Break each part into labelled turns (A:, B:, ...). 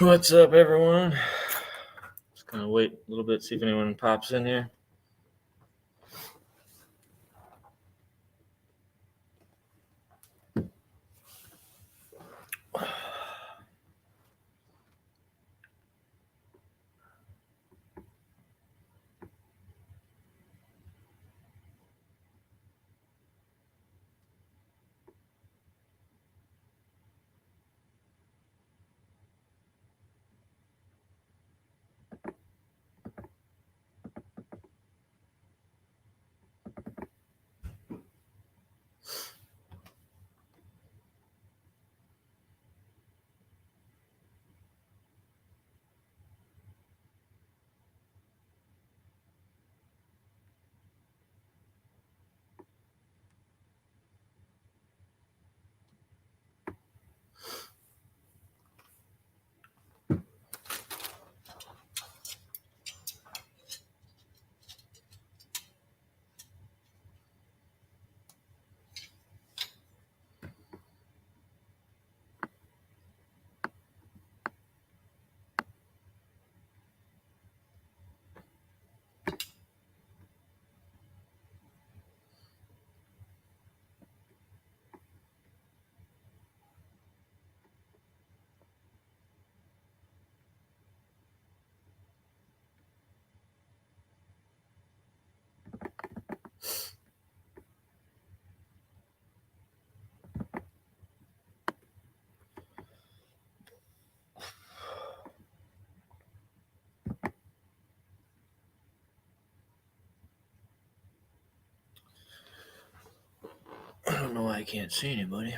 A: What's up, everyone? Just gonna wait a little bit, see if anyone pops in here. I don't know why I can't see anybody.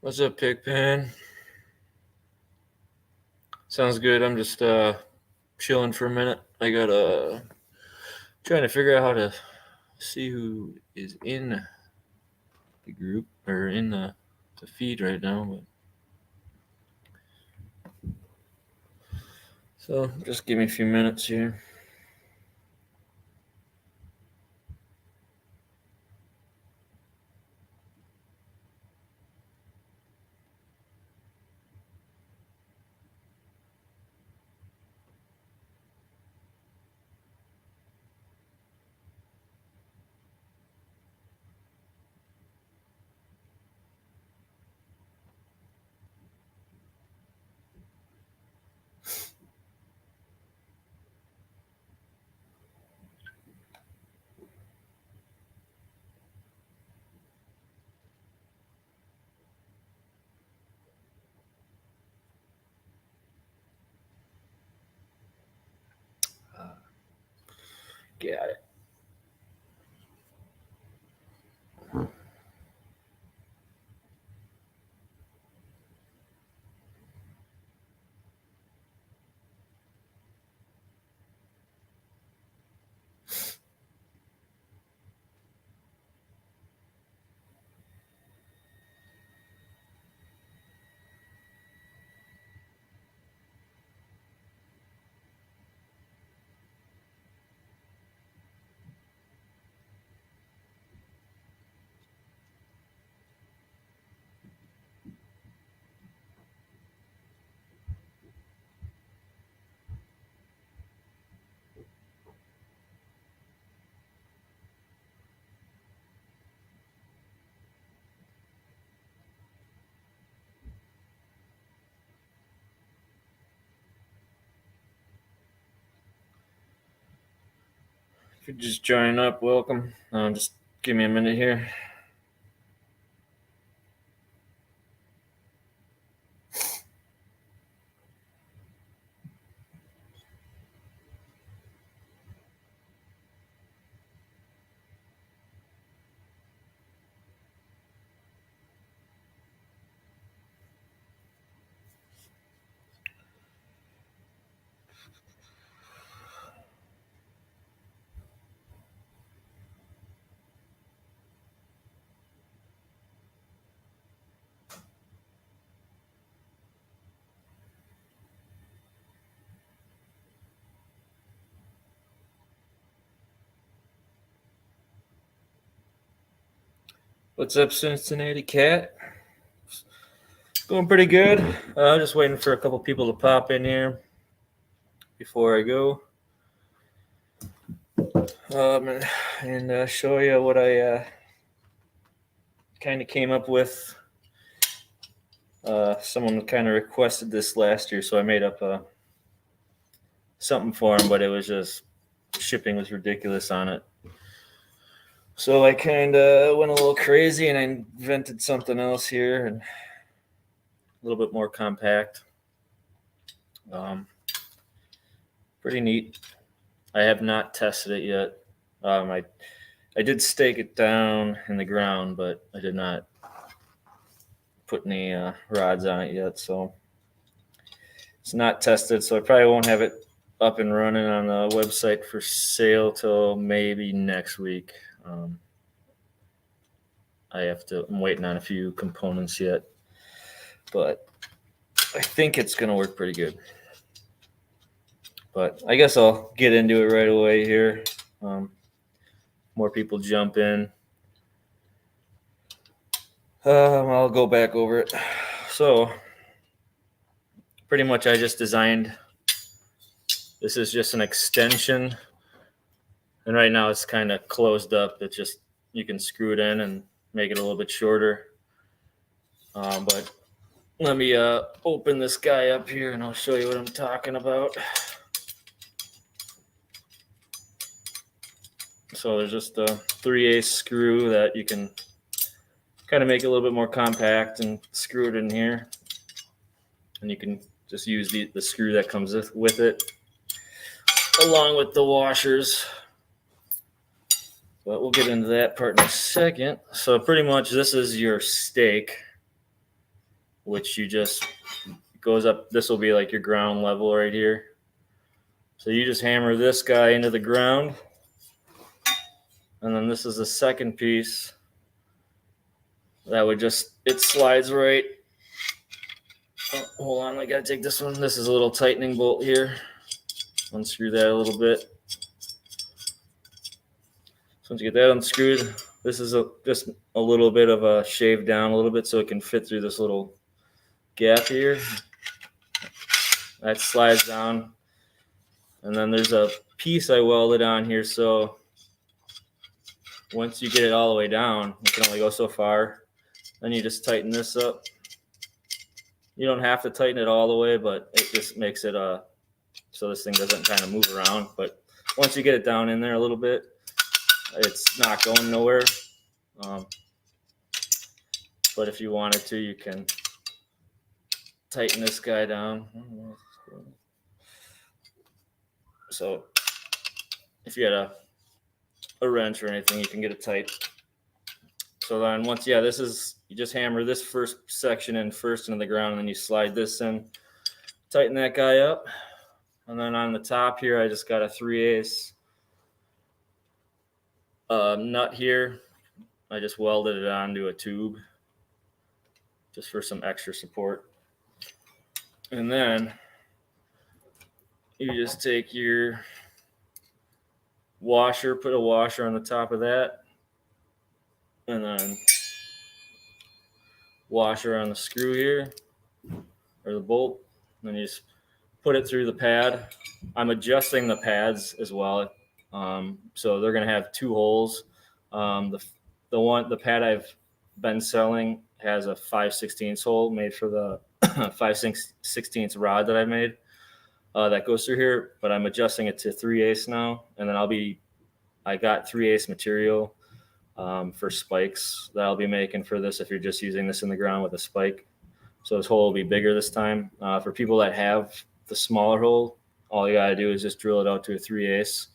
A: What's up, Pigpen? Sounds good. I'm just chilling for a minute. I got trying to figure out how to see who is in the group or in the feed right now. So just give me a few minutes here. Got it. If you're just joining up, welcome. Just give me a minute here. What's up, Cincinnati Cat? Going pretty good. Just waiting for a couple people to pop in here before I go. And show you what I kind of came up with. Someone kind of requested this last year, so I made up something for him, but it was just shipping was ridiculous on it. So I kind of went a little crazy and I invented something else here and a little bit more compact. Pretty neat. I have not tested it yet. I did stake it down in the ground, but I did not put any rods on it yet, so it's not tested. So I probably won't have it up and running on the website for sale till maybe next week. I'm waiting on a few components yet, but I think it's gonna work pretty good. But I guess I'll get into it right away here. More people jump in. I'll go back over it. So pretty much I just designed, this is just an extension. And right now it's kind of closed up. It's just, you can screw it in and make it a little bit shorter. But let me open this guy up here and I'll show you what I'm talking about. So there's just a 3/8 screw that you can kind of make it a little bit more compact and screw it in here. And you can just use the screw that comes with it, along with the washers. But we'll get into that part in a second. So pretty much this is your stake, which you just goes up. This will be like your ground level right here. So you just hammer this guy into the ground. And then this is the second piece that would just, it slides right. Oh, hold on, I gotta take this one. This is a little tightening bolt here. Unscrew that a little bit. So once you get that unscrewed, this is just a little bit of a shave down a little bit so it can fit through this little gap here. That slides down. And then there's a piece I welded on here. So once you get it all the way down, you can only go so far. Then you just tighten this up. You don't have to tighten it all the way, but it just makes it so this thing doesn't kind of move around. But once you get it down in there a little bit, it's not going nowhere. But if you wanted to, you can tighten this guy down. So if you had a wrench or anything, you can get it tight. So then once, this is, you just hammer this first section in first into the ground, and then you slide this in, tighten that guy up. And then on the top here, I just got a 3/8 nut here. I just welded it onto a tube just for some extra support. And then you just take your washer, put a washer on the top of that, and then washer on the screw here, or the bolt. And then you just put it through the pad. I'm adjusting the pads as well. So they're going to have two holes. The pad I've been selling has a 5/16 hole made for the 5/16 rod that I made that goes through here, but I'm adjusting it to 3/8 now. And then I got 3/8 material for spikes that I'll be making for this if you're just using this in the ground with a spike. So this hole will be bigger this time. For people that have the smaller hole, all you gotta do is just drill it out to a 3/8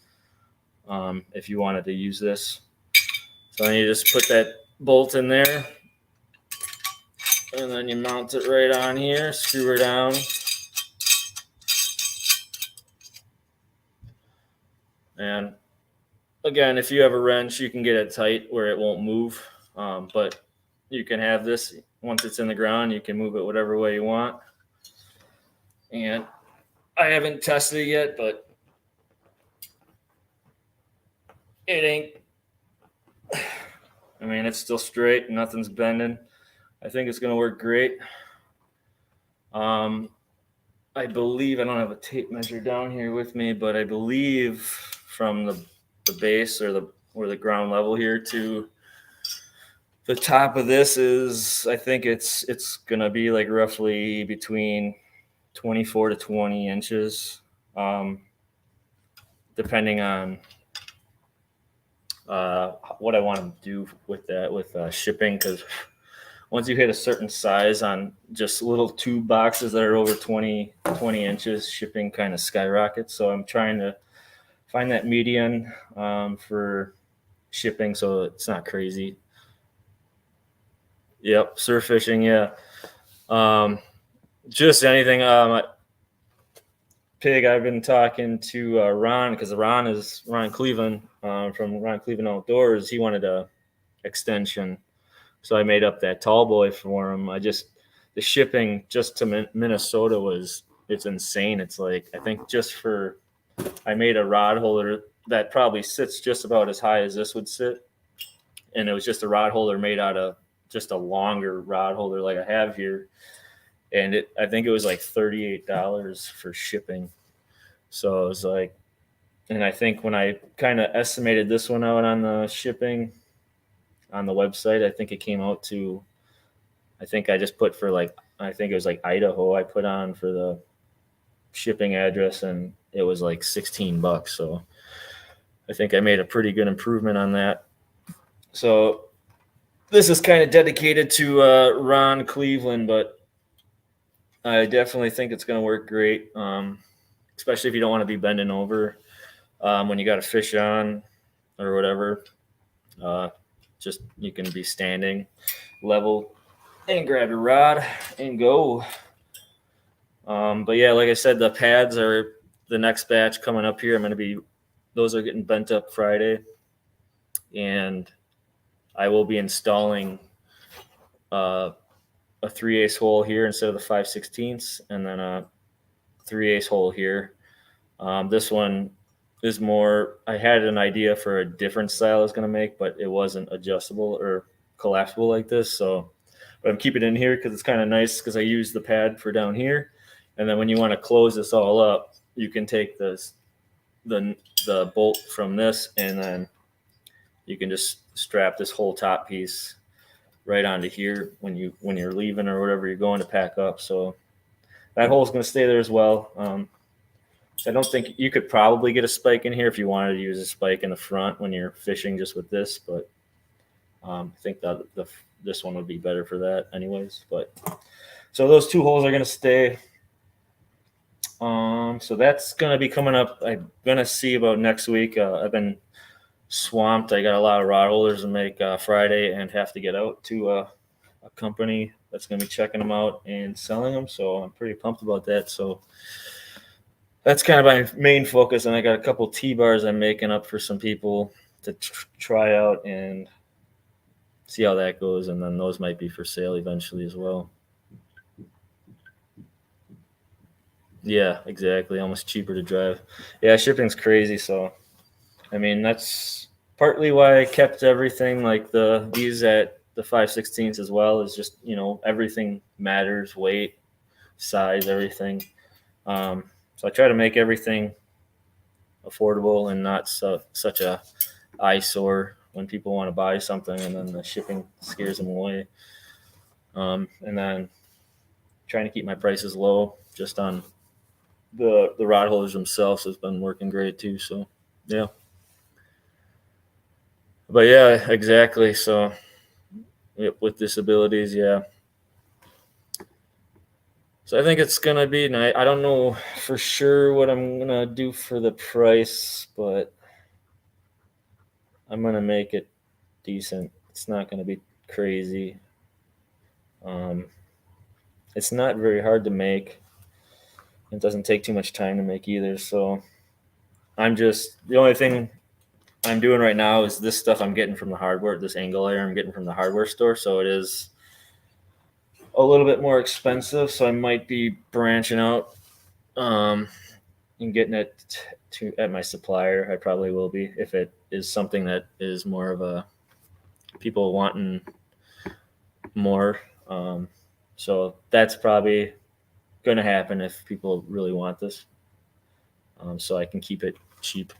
A: if you wanted to use this. So then you just put that bolt in there, and then you mount it right on here, screw her down. And again, if you have a wrench, you can get it tight where it won't move. But you can have this, once it's in the ground, you can move it whatever way you want. And I haven't tested it yet, but it ain't I mean, it's still straight. Nothing's bending. I think it's going to work great. I believe, I don't have a tape measure down here with me, but I believe from the base or the ground level here to the top of this is, I think it's going to be like roughly between 24 to 20 inches, depending on what I want to do with that, with shipping, because once you hit a certain size on just little tube boxes that are over 20 inches, shipping kind of skyrockets. So I'm trying to find that median for shipping so it's not crazy. Yep, surf fishing, yeah. Just anything. Pig, I've been talking to Ron, because Ron Cleveland from Ron Cleveland Outdoors. He wanted a extension, so I made up that tall boy for him. The shipping just to Minnesota it's insane. It's like, I think I made a rod holder that probably sits just about as high as this would sit, and it was just a rod holder made out of just a longer rod holder like I have here, and I think it was like $38 for shipping. So it was like, and I think when I kind of estimated this one out on the shipping on the website, I think it came out to, I think I just put for like, I think it was like Idaho I put on for the shipping address, and it was like $16. So I think I made a pretty good improvement on that. So this is kind of dedicated to Ron Cleveland, but I definitely think it's going to work great, especially if you don't want to be bending over when you got a fish on or whatever. Just you can be standing level and grab your rod and go. But yeah, like I said, the pads are the next batch coming up here. Those are getting bent up Friday, and I will be installing a 3/8 hole here instead of the 5/16, and then a 3/8 hole here. This one is more, I had an idea for a different style I was going to make, but it wasn't adjustable or collapsible like this. So, but I'm keeping it in here because it's kind of nice, because I use the pad for down here. And then when you want to close this all up, you can take the bolt from this, and then you can just strap this whole top piece right onto here when you're leaving or whatever you're going to pack up. So that hole's going to stay there as well. I don't think you could probably get a spike in here if you wanted to use a spike in the front when you're fishing just with this, but I think that this one would be better for that anyways. But so those two holes are going to stay. So that's going to be coming up. I'm going to see about next week. I've been swamped. I got a lot of rod holders to make Friday, and have to get out to a company that's going to be checking them out and selling them. So I'm pretty pumped about that. So that's kind of my main focus. And I got a couple T-bars I'm making up for some people to try out and see how that goes. And then those might be for sale eventually as well. Yeah, exactly. Almost cheaper to drive. Yeah, shipping's crazy. So, I mean, that's partly why I kept everything like these at the 5/16 as well. Is just, everything matters, weight, size, everything. So I try to make everything affordable and not such a eyesore when people want to buy something and then the shipping scares them away. And then trying to keep my prices low just on the rod holders themselves has been working great too. So yeah. But yeah, exactly. So with disabilities, yeah. So I think it's gonna be nice. I don't know for sure what I'm gonna do for the price, but I'm gonna make it decent. It's not gonna be crazy. It's not very hard to make. It doesn't take too much time to make either. So the only thing I'm doing right now is this stuff I'm getting from the hardware. This angle iron I'm getting from the hardware store. So it is a little bit more expensive. So I might be branching out and getting it at my supplier. I probably will be, if it is something that is more of a people wanting more. So that's probably going to happen if people really want this. So I can keep it cheap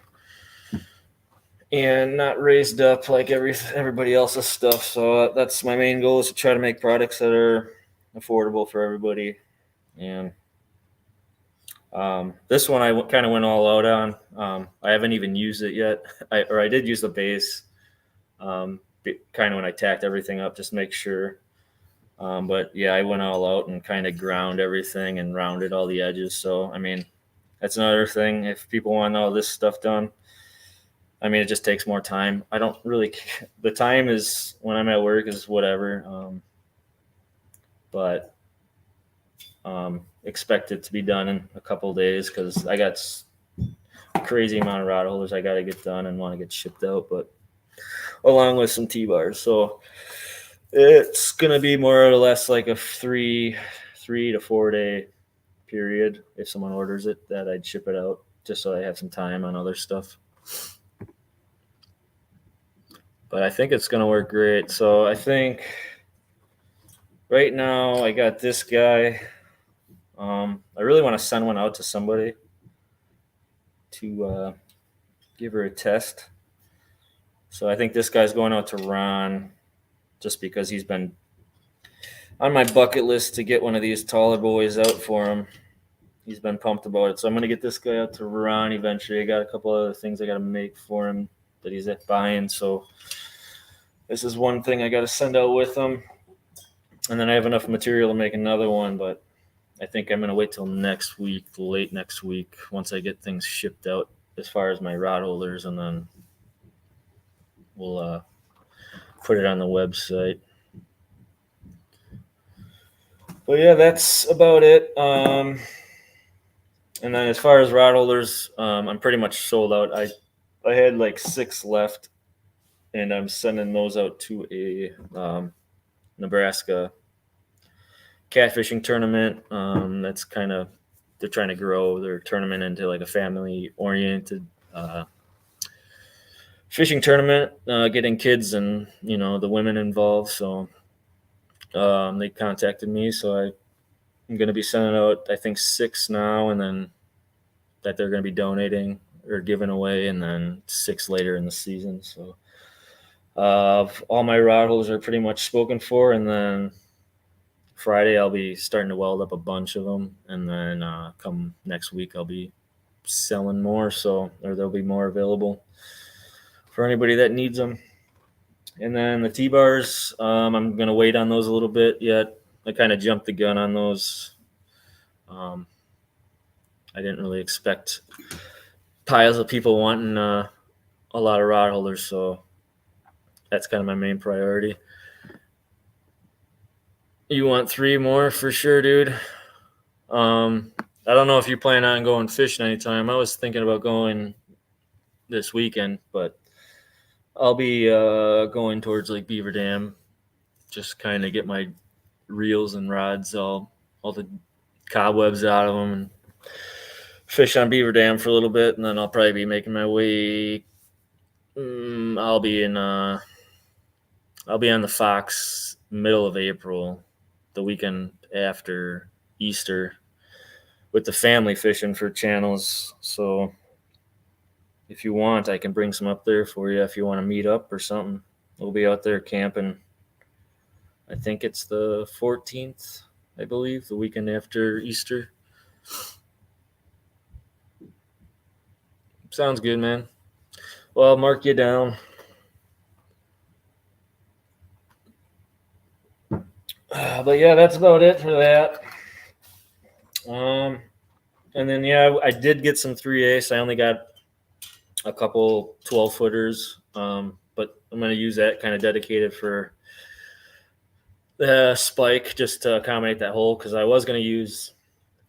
A: and not raised up like everybody else's stuff. So that's my main goal, is to try to make products that are affordable for everybody. And this one I kind of went all out on. I haven't even used it yet. I did use the base, kind of when I tacked everything up, just to make sure. But yeah, I went all out and kind of ground everything and rounded all the edges. So, I mean, that's another thing. If people want all this stuff done, I mean, it just takes more time. I don't really, the time is when I'm at work is whatever. But expect it to be done in a couple of days, because I got a crazy amount of rod holders I got to get done and want to get shipped out, but along with some T-bars. So it's going to be more or less like a 3 to 4 day period if someone orders it, that I'd ship it out, just so I have some time on other stuff. But I think it's going to work great. So I think right now I got this guy. I really want to send one out to somebody to give her a test. So I think this guy's going out to Ron, just because he's been on my bucket list to get one of these taller boys out for him. He's been pumped about it. So I'm going to get this guy out to Ron eventually. I got a couple other things I got to make for him that he's buying. So this is one thing I got to send out with him. And then I have enough material to make another one, but I think I'm going to wait till next week, late next week, once I get things shipped out as far as my rod holders, and then we'll put it on the website. But yeah, that's about it. And then as far as rod holders, I'm pretty much sold out. I had like 6 left, and I'm sending those out to a Nebraska catfishing tournament. That's kind of, they're trying to grow their tournament into like a family-oriented fishing tournament, getting kids and the women involved. So they contacted me, so I'm going to be sending out, I think, 6 now, and then that they're going to be donating or giving away, and then 6 later in the season. So all my rod holders are pretty much spoken for, and then Friday I'll be starting to weld up a bunch of them, and then come next week I'll be selling more, or there'll be more available for anybody that needs them. And then the T-bars, I'm going to wait on those a little bit yet. I kind of jumped the gun on those. I didn't really expect piles of people wanting a lot of rod holders, so that's kind of my main priority. You want 3 more for sure, dude. I don't know if you plan on going fishing anytime. I was thinking about going this weekend, but I'll be going towards like Beaver Dam, just kind of get my reels and rods, all the cobwebs out of them, and fish on Beaver Dam for a little bit, and then I'll probably be making my way. I'll be on the Fox middle of April, the weekend after Easter, with the family fishing for channels. So if you want, I can bring some up there for you if you want to meet up or something. We'll be out there camping. I think it's the 14th, I believe, the weekend after Easter. Sounds good, man. Well, I'll mark you down. But yeah, that's about it for that. And then yeah, I did get some 3/8. I only got a couple 12-footers, but I'm going to use that kind of dedicated for the spike, just to accommodate that hole, because I was going to use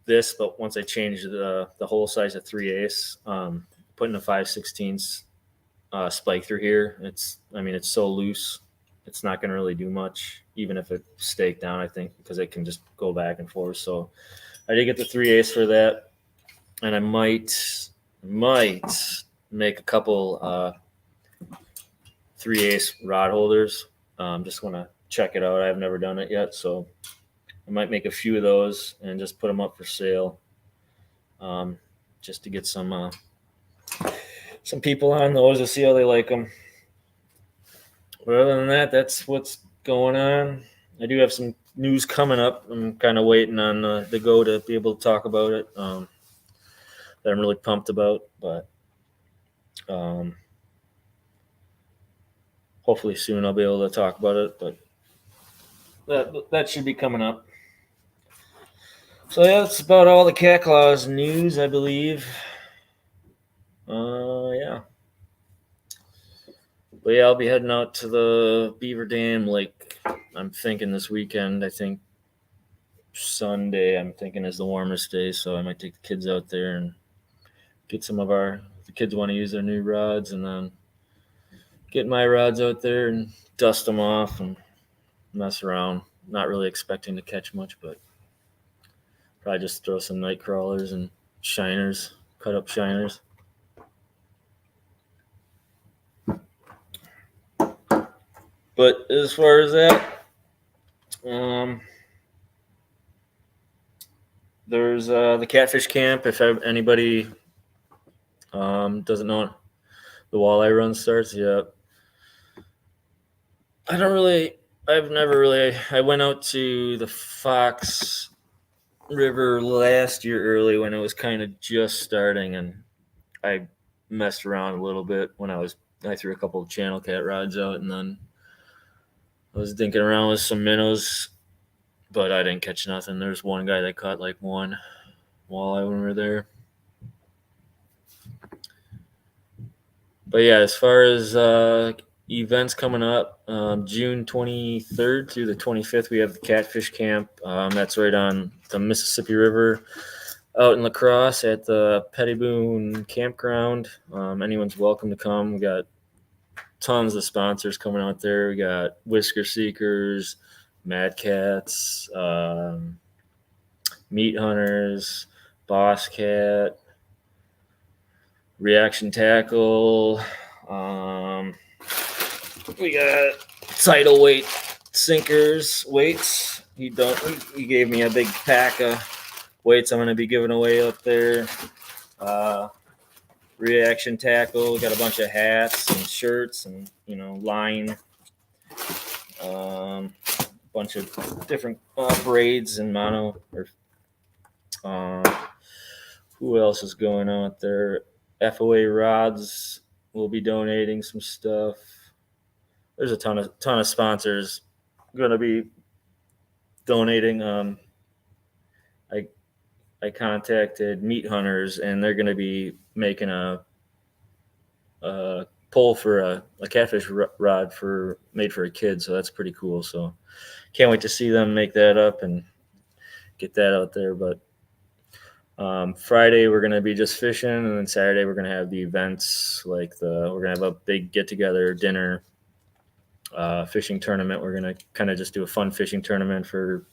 A: this, but once I changed the hole size to 3/8, putting a 5/16 spike through here, it's so loose, it's not going to really do much, even if it staked down, I think, because it can just go back and forth. So I did get the 3/8 for that, and I might make a couple 3/8 rod holders, Just want to check it out. I've never done it yet, so I might make a few of those and just put them up for sale, just to get some people on those to see how they like them. But other than that, that's what's going on. I do have some news coming up. I'm kind of waiting on the go to be able to talk about it. That I'm really pumped about, but hopefully soon I'll be able to talk about it. But that should be coming up. So yeah, that's about all the cat claws news, I believe. Yeah. But yeah, I'll be heading out to the Beaver Dam Lake. I'm thinking this weekend. I think Sunday, I'm thinking, is the warmest day, so I might take the kids out there and get the kids want to use their new rods, and then get my rods out there and dust them off and mess around. Not really expecting to catch much, but probably just throw some night crawlers and shiners, cut up shiners. But as far as that, there's the Catfish Camp. If anybody doesn't know, the walleye run starts. Yeah, I went out to the Fox River last year early when it was kind of just starting, and I messed around a little bit when I threw a couple of channel cat rods out, and then I was dinking around with some minnows, but I didn't catch nothing. There's one guy that caught like one walleye when we were there. But yeah, as far as events coming up, June 23rd through the 25th, we have the Catfish Camp. That's right on the Mississippi River out in La Crosse at the Pettyboone Campground. Anyone's welcome to come. We got tons of sponsors coming out there. We got Whisker Seekers, Mad Cats, Meat Hunters, Boss Cat, Reaction Tackle. We got Tidal Weight Sinkers weights. He gave me a big pack of weights I'm going to be giving away up there. Reaction Tackle. We got a bunch of hats and shirts and line. Bunch of different braids and mono. Who else is going out there? FOA Rods will be donating some stuff. There's a ton of sponsors going to be donating. I contacted Meat Hunters, and they're going to be making a pole for a catfish rod made for a kid, so that's pretty cool. So can't wait to see them make that up and get that out there. But Friday we're going to be just fishing, and then Saturday we're going to have the events, like we're going to have a big get-together dinner, fishing tournament. We're going to kind of just do a fun fishing tournament for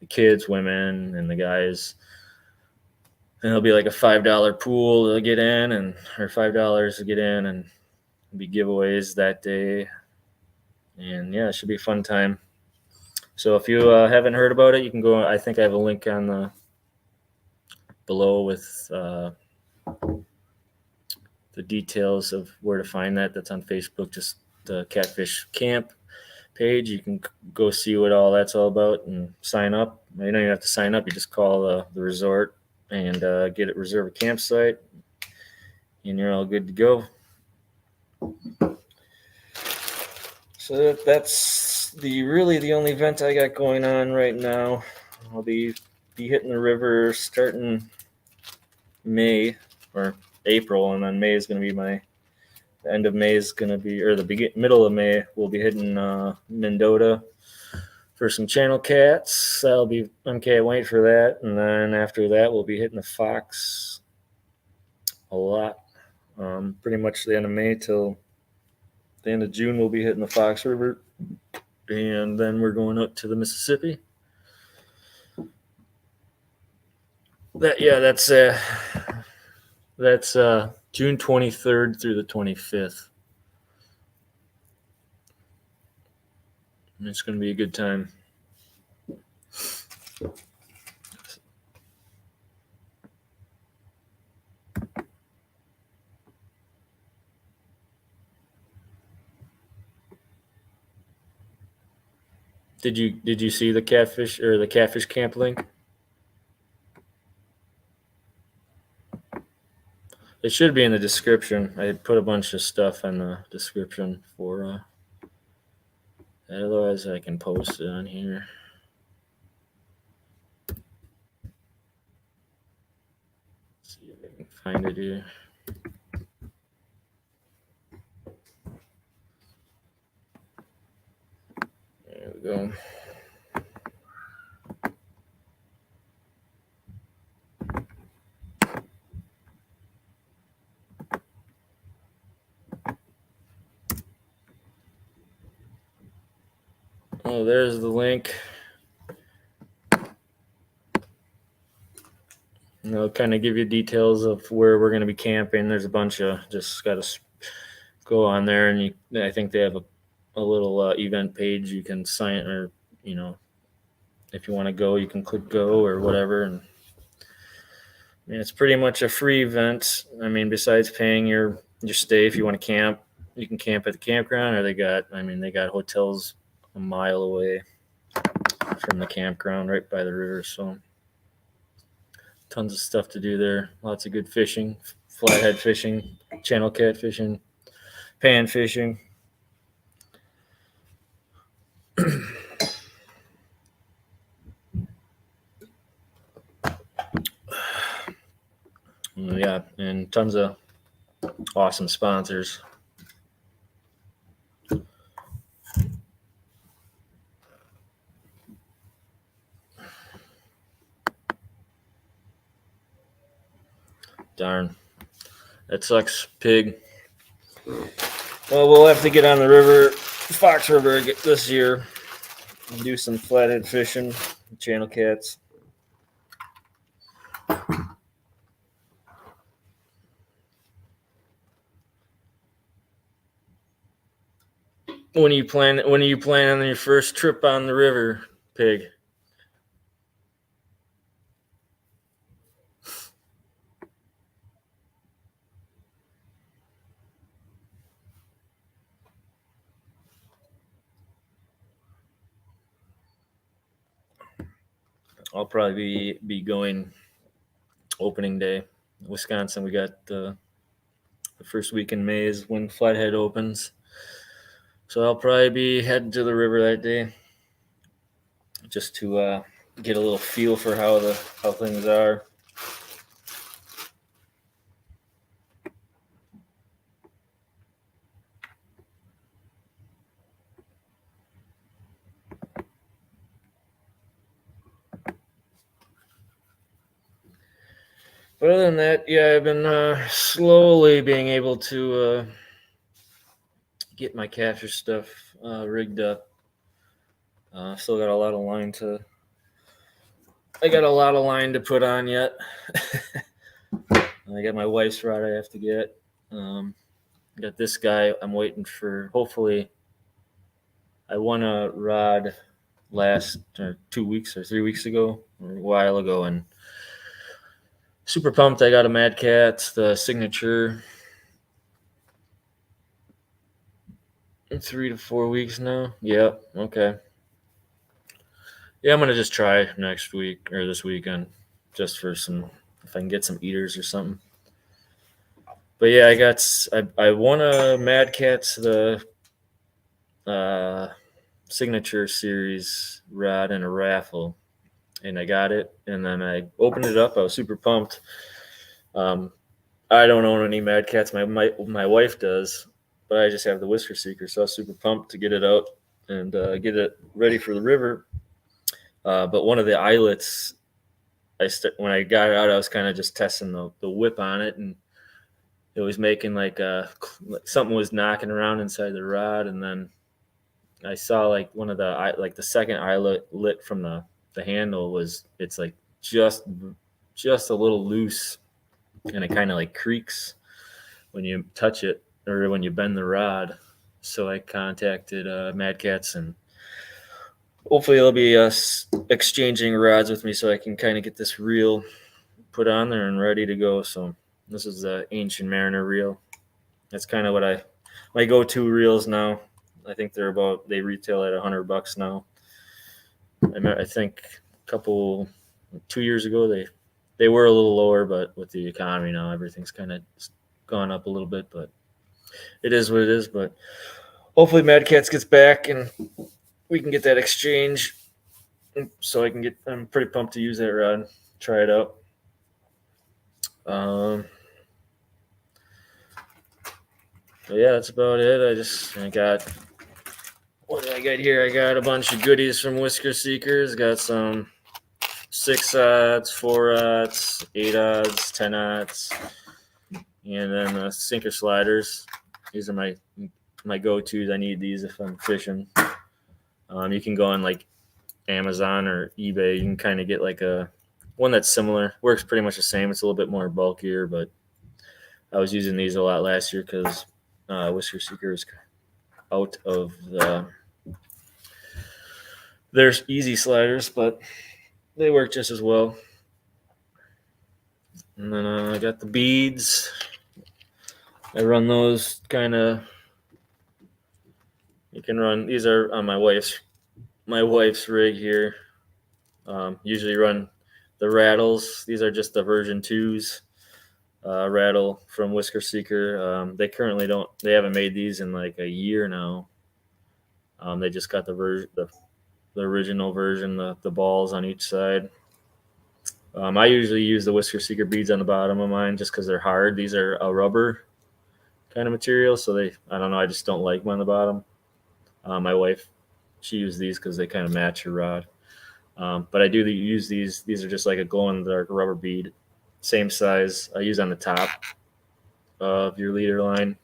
A: the kids, women, and the guys. And it'll be like a $5 pool to get in, or $5 to get in, and be giveaways that day. And yeah, it should be a fun time. So if you haven't heard about it, you can go. I think I have a link on the below with the details of where to find that. That's on Facebook, just the Catfish Camp page. You can go see what all that's all about and sign up. You don't even have to sign up. You just call the resort and reserve a campsite, and you're all good to go. So that's the only event I got going on right now. I'll be hitting the river starting May or April, and then May is going to be the end of May is going to be, or the middle of May, we'll be hitting Mendota for some channel cats. I can't wait for that. And then after that, we'll be hitting the Fox a lot. Pretty much the end of May till the end of June, we'll be hitting the Fox River, and then we're going up to the Mississippi. That's June 23rd through the 25th. It's going to be a good time. Did you see the catfish or the catfish camp link? It should be in the description. I put a bunch of stuff in the description for. Otherwise, I can post it on here. Let's see if I can find it here. There we go. Oh, there's the link. And they'll kind of give you details of where we're going to be camping. There's a bunch of just got to go on there, and I think they have a little event page you can sign, or if you want to go, you can click go or whatever. And I mean, it's pretty much a free event. I mean, besides paying your stay, if you want to camp, you can camp at the campground, or they got hotels a mile away from the campground, right by the river. So tons of stuff to do there. Lots of good fishing, flathead fishing, channel catfishing, pan fishing. Yeah, and tons of awesome sponsors. Darn. That sucks, pig. Well, we'll have to get on the river, Fox River, this year and do some flathead fishing, channel cats. When are you planning on your first trip on the river, pig? I'll probably be going opening day. Wisconsin, we got the first week in May is when Flathead opens. So I'll probably be heading to the river that day just to get a little feel for how things are. But other than that, yeah, I've been slowly being able to get my catfish stuff rigged up. Still got a lot of line to. I got a lot of line to put on yet. I got my wife's rod I have to get. I got this guy I'm waiting for. Hopefully, I won a rod last 2 weeks or 3 weeks ago, or a while ago, and super pumped. I got a Mad Catz, the signature. In 3 to 4 weeks now. Yep. Okay. Yeah, I'm gonna just try next week or this weekend, just for some, if I can get some eaters or something. But yeah, I won a Mad Catz, the signature series rod in a raffle, and I got it. And then I opened it up. I was super pumped. I don't own any Mad Catz. My wife does, but I just have the Whisker Seeker, so I was super pumped to get it out and get it ready for the river. But one of the eyelets, when I got it out, I was kind of just testing the whip on it, and it was making like something was knocking around inside the rod, and then I saw like one of the second eyelet lit from the handle it's like just a little loose, and it kind of like creaks when you touch it or when you bend the rod. So I contacted Mad Catz, and hopefully they'll be exchanging rods with me so I can kind of get this reel put on there and ready to go. So this is the Ancient Mariner reel. That's kind of what my go-to reels now. I think they retail at $100 now. I think a couple 2 years ago they were a little lower, but with the economy now everything's kind of gone up a little bit. But it is what it is. But hopefully Mad Cats gets back and we can get that exchange. So I'm pretty pumped to use that rod, try it out. Yeah, that's about it. I got, what did I got here? I got a bunch of goodies from Whisker Seekers. Got some 6-aughts, 4-aughts, 8-aughts, 10-aughts, and then sinker sliders. These are my go-tos. I need these if I'm fishing. You can go on like Amazon or eBay. You can kind of get like a one that's similar. Works pretty much the same. It's a little bit more bulkier, but I was using these a lot last year because Whisker Seeker is out of their easy sliders, but they work just as well. And then I got the beads. I run those kind of. You can run. These are on my wife's rig here. Usually run the rattles. These are just the version 2s. Rattle from Whisker Seeker. They haven't made these in like a year now. They just got the original version, the balls on each side. I usually use the Whisker Seeker beads on the bottom of mine just because they're hard. These are a rubber kind of material, so I don't know, I just don't like them on the bottom. My wife, she used these because they kind of match her rod. But I do use these. These are just like a glow-in-the-dark rubber bead, same size. I use on the top of your leader line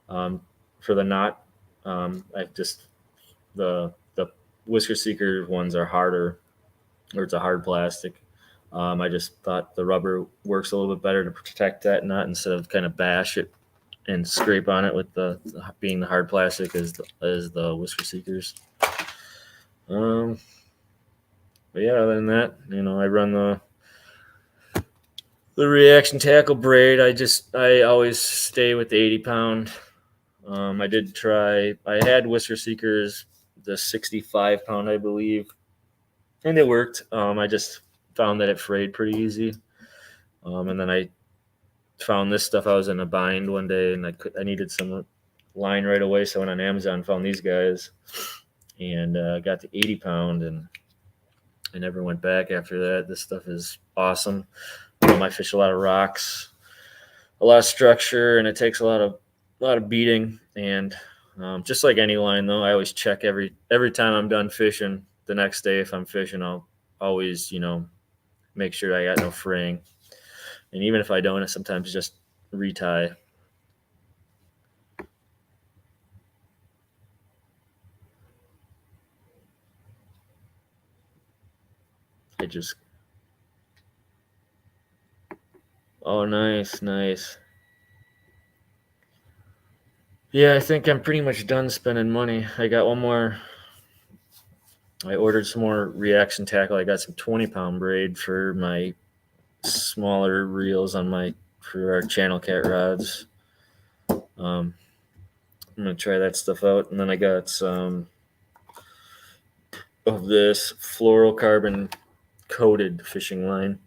A: for the knot. The Whisker Seeker ones are harder, or it's a hard plastic. I just thought the rubber works a little bit better to protect that knot instead of kind of bash it and scrape on it with being the hard plastic as the Whisker Seekers. But yeah, other than that, I run the reaction tackle braid. I always stay with the 80-pound. I had Whisker Seekers, the 65-pound, I believe, and it worked. I just found that it frayed pretty easy. And then I found this stuff. I was in a bind one day, and I needed some line right away. So I went on Amazon, found these guys, and got the 80-pound, and I never went back after that. This stuff is awesome. I fish a lot of rocks, a lot of structure, and it takes a lot of beating. And just like any line, though, I always check every time I'm done fishing. The next day, if I'm fishing, I'll always, make sure I got no fraying. And even if I don't, I sometimes just retie. Oh, nice. Yeah, I think I'm pretty much done spending money. I got one more. I ordered some more reaction tackle. I got some 20-pound braid for my smaller reels for our channel cat rods. I'm gonna try that stuff out, and then I got some of this fluorocarbon coated fishing line.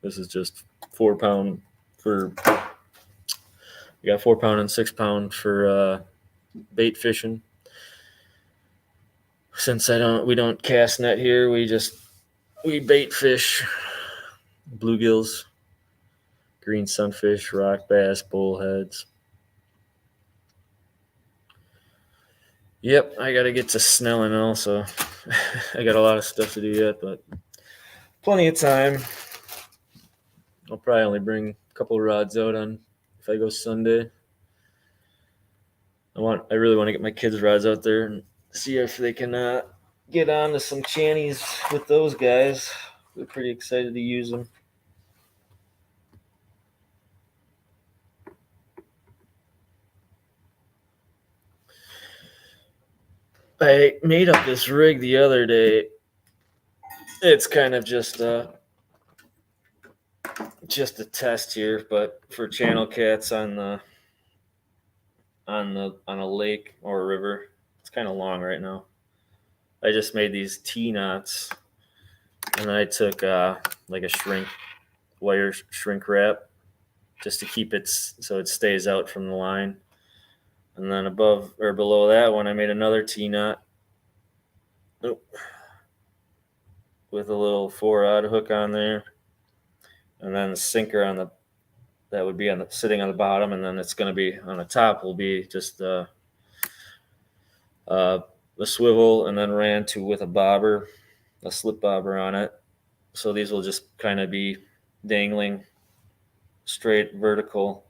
A: This is just 4-pound for. We got 4-pound and 6-pound for bait fishing. Since we don't cast net here, we bait fish, bluegills, green sunfish, rock bass, bullheads. Yep, I got to get to Snelling also. I got a lot of stuff to do yet, but plenty of time. I'll probably only bring a couple of rods out if I go Sunday. I really want to get my kids' rods out there and see if they can get on to some channies with those guys. We're pretty excited to use them. I made up this rig the other day. It's kind of just a test here, but for channel cats on a lake or a river. It's kind of long right now. I just made these T knots, and I took like a wire shrink wrap, just to keep it so it stays out from the line. And then above or below that one, I made another T knot with a little 4-aught hook on there, and then the sinker that would be sitting on the bottom, and then it's going to be on the top will be just the swivel, and then ran to with a slip bobber on it. So these will just kind of be dangling straight vertical,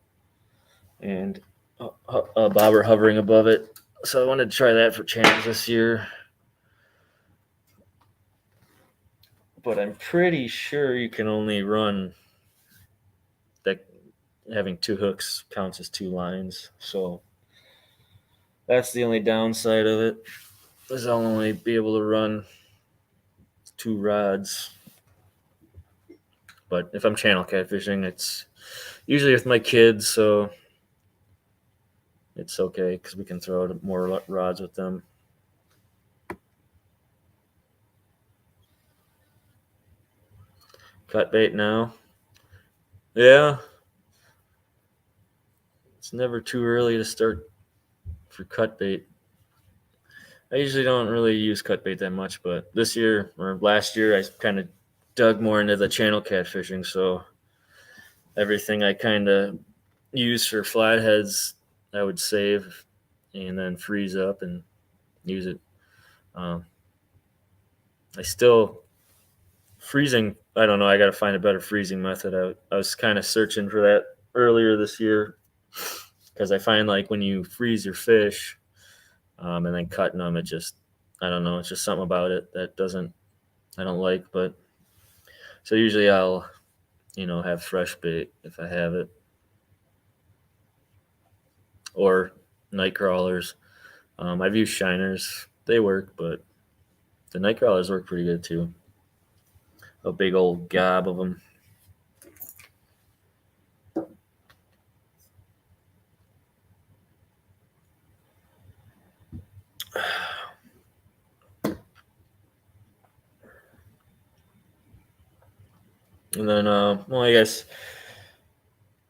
A: and a bobber hovering above it. So I wanted to try that for channels this year. But I'm pretty sure you can only run that. Having 2 hooks counts as 2 lines. So that's the only downside of it, is I'll only be able to run 2 rods. But if I'm channel catfishing, it's usually with my kids, so it's okay because we can throw more rods with them. Cut bait now. Yeah. It's never too early to start for cut bait. I usually don't really use cut bait that much, but this year or last year, I kind of dug more into the channel catfishing. So everything I kind of use for flatheads, I would save and then freeze up and use it. I still freezing. I don't know. I got to find a better freezing method. I was kind of searching for that earlier this year, because I find like when you freeze your fish and then cutting them, I don't know. It's just something about it that I don't like. But so usually I'll, have fresh bait if I have it, or night crawlers. I've used shiners. They work, but the night crawlers work pretty good too. A big old gob of them. And then, I guess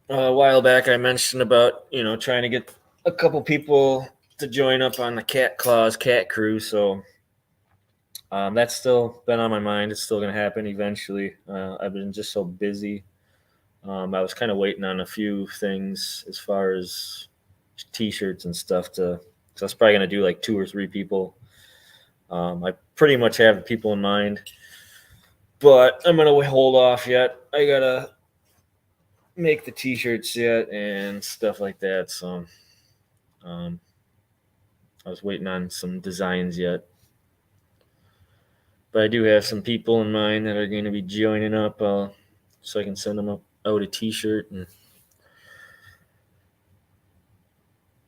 A: a while back I mentioned about, trying to get a couple people to join up on the Cat Claws cat crew. So that's still been on my mind. It's still going to happen eventually. I've been just so busy. I was kind of waiting on a few things as far as T-shirts and stuff so I was probably going to do like 2 or 3 people. I pretty much have the people in mind, but I'm going to hold off yet. I got to make the T-shirts yet and stuff like that. So I was waiting on some designs yet. But I do have some people in mind that are going to be joining up, so I can send them out a T-shirt, and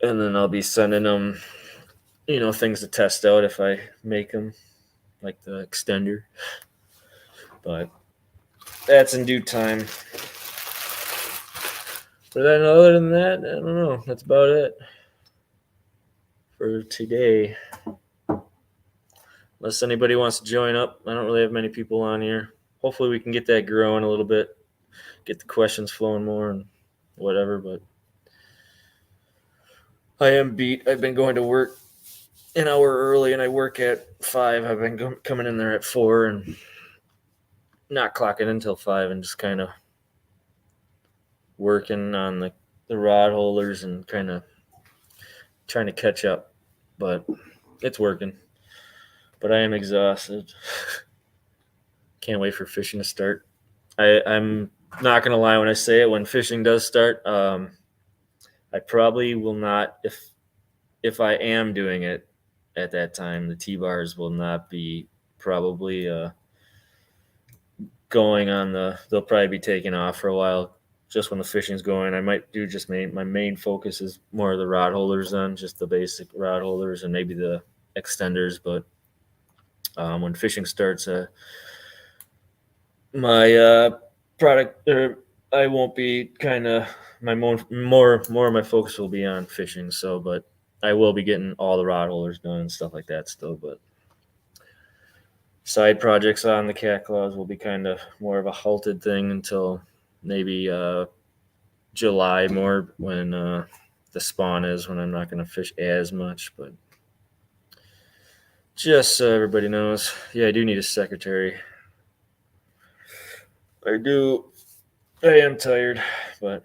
A: then I'll be sending them, things to test out if I make them, like the extender. But that's in due time. But then other than that, I don't know. That's about it for today. Unless anybody wants to join up. I don't really have many people on here. Hopefully we can get that growing a little bit, get the questions flowing more and whatever. But I am beat. I've been going to work an hour early, and I work at 5. I've been coming in there at 4 and not clocking until 5, and just kind of working on the rod holders and kind of trying to catch up. But it's working. But I am exhausted. Can't wait for fishing to start. I'm not going to lie when I say it. When fishing does start, I probably will not, if I am doing it at that time, the T-bars will not be probably going on they'll probably be taking off for a while just when the fishing's going. I might do my main focus is more of the rod holders then, just the basic rod holders, and maybe the extenders, but when fishing starts, my product or I won't be kind of my more of my focus will be on fishing. So, but I will be getting all the rod holders done and stuff like that still. But side projects on the cat claws will be kind of more of a halted thing until maybe July more when the spawn is when I'm not going to fish as much. But just so everybody knows, yeah, I do need a secretary. I do. I am tired, but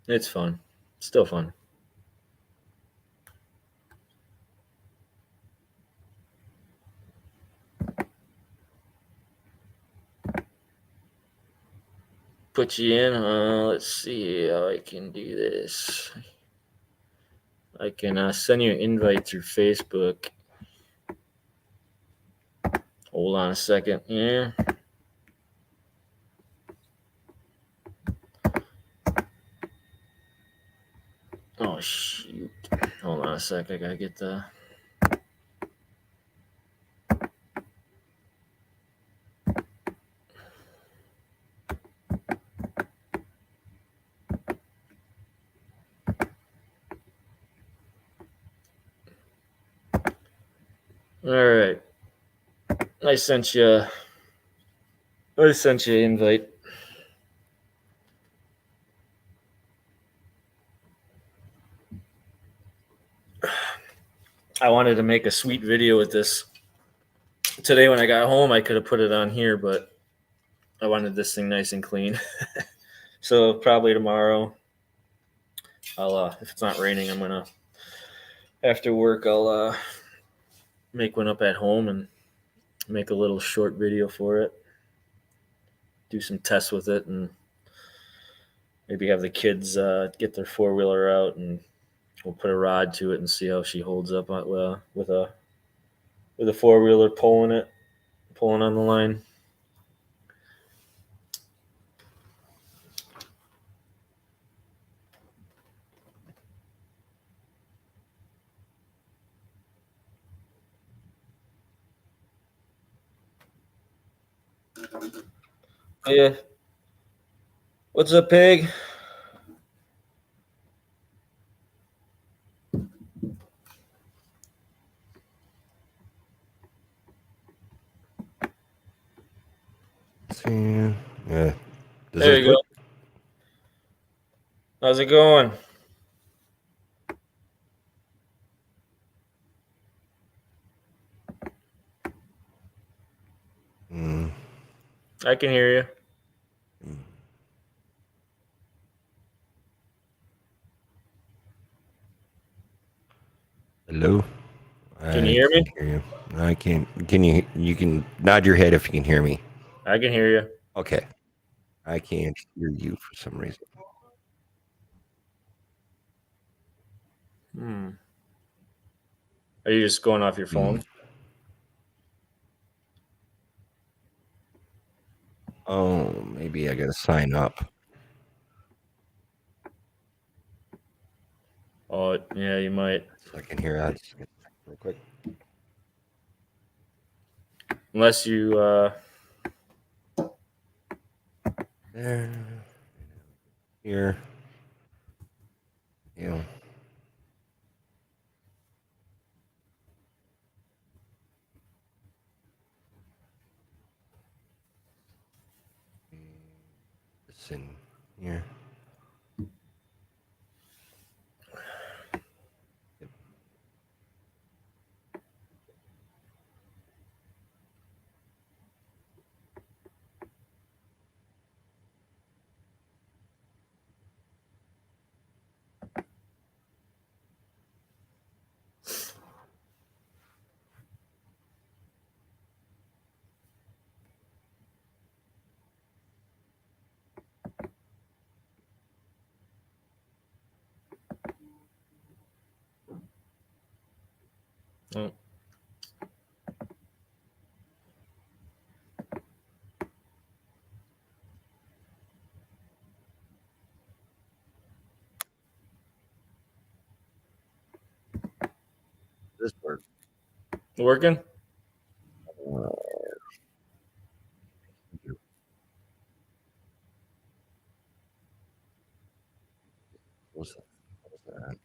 A: it's fun. Still fun. Put you in. Let's see how I can do this. I can send you an invite through Facebook. Hold on a second. Yeah. Oh shoot. Hold on a sec. I gotta get the. All right. I sent you. I sent you an invite. I wanted to make a sweet video with this. Today when I got home, I could have put it on here, but I wanted this thing nice and clean. So probably tomorrow, I'll if it's not raining, I'm gonna after work I'll make one up at home and make a little short video for it. Do some tests with it and maybe have the kids get their 4-wheeler out and we'll put a rod to it and see how she holds up with a 4-wheeler pulling on the line. Oh, yeah. What's up, pig?
B: See, yeah. Does
A: There
B: this
A: you
B: work?
A: go. How's it going?
B: Mm.
A: I can hear you.
B: Hello?
A: Can
B: I
A: you hear me?
B: can't hear you. I can't. Can you? You can nod your head if you can hear me.
A: I can hear you.
B: Okay. I can't hear you for some reason.
A: Are you just going off your phone?
B: Oh, maybe I gotta sign up.
A: Oh, yeah, you might.
B: So I can hear that real quick.
A: Unless you
B: There. Here. Yeah. Listen here.
A: oh. Working?
B: What's that? What's that?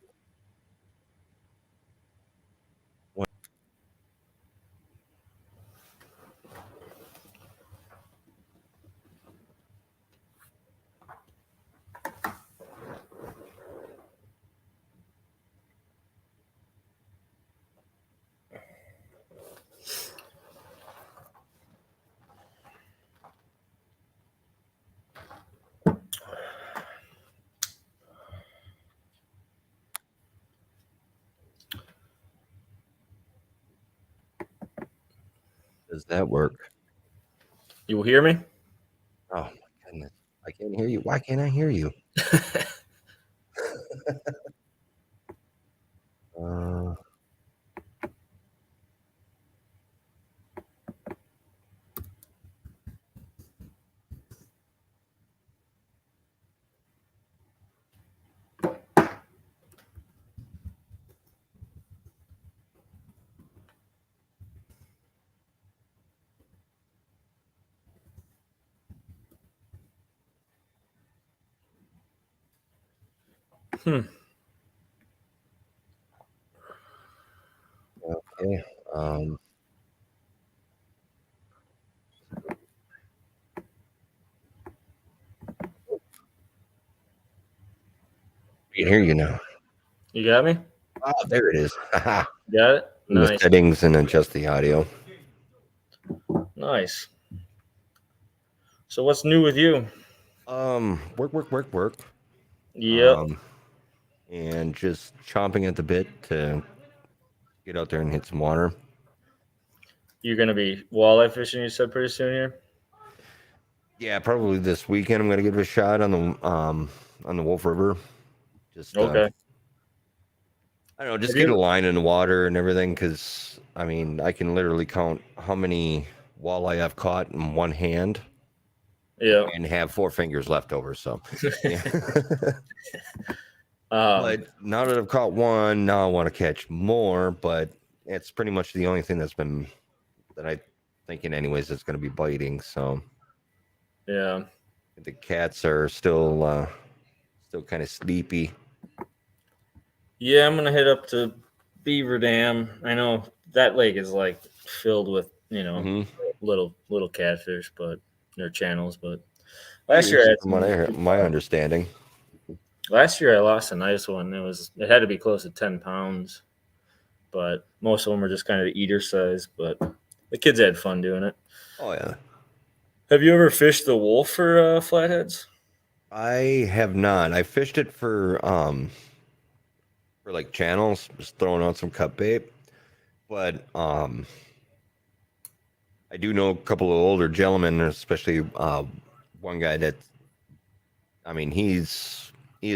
B: Does that work?
A: You will hear me?
B: Oh my goodness. I can't hear you. Why can't I hear you? Uh,
A: Hmm.
B: okay. I can hear you now.
A: You got me?
B: Oh, there it is. Haha.
A: Got it?
B: In the
A: Nice.
B: settings and adjust the audio.
A: Nice. So what's new with you?
B: Work.
A: Yep.
B: And just chomping at the bit to get out there and hit some water.
A: You're gonna be walleye fishing, you said, pretty soon here?
B: Yeah, probably this weekend. I'm gonna give it a shot on the Wolf River. Just
A: Okay.
B: I don't know, just
A: Have
B: get a
A: you
B: line in the water and everything, because I mean, I can literally count how many walleye I've caught in one hand
A: yeah.
B: and have 4 fingers left over. So, yeah. But now that I've caught one, now I want to catch more. But it's pretty much the only thing that I thinking, anyways, that's going to be biting. So
A: yeah.
B: the cats are still kind of sleepy.
A: Yeah, I'm gonna head up to Beaver Dam. I know that lake is like filled with,
B: Hmm.
A: little catfish, but they're channels. But
B: It
A: last year I
B: is,
A: had
B: from what
A: some.
B: I heard, my understanding.
A: Last year I lost a nice one. It had to be close to 10 pounds, but most of them were just kind of eater size. But the kids had fun doing it.
B: Oh yeah.
A: Have you ever fished the wolf for flatheads?
B: I have not. I fished it for like channels, just throwing out some cut bait. But I do know a couple of older gentlemen, especially one guy that, I mean, he is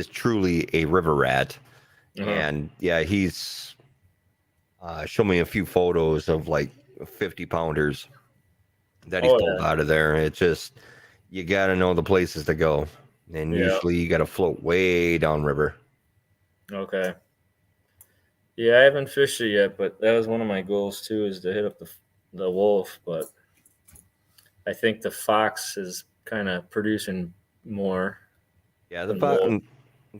B: truly a river rat,
A: Uh-huh.
B: and yeah, he's showed me a few photos of like 50 pounders that he's
A: Oh
B: pulled out of there. It's just, you got to know the places to go, and
A: yeah.
B: usually you got to float way downriver.
A: Yeah. Okay. Yeah, I haven't fished it yet, but that was one of my goals too, is to hit up the wolf. But I think the fox is kind of producing more
B: Yeah,
A: than the wolf.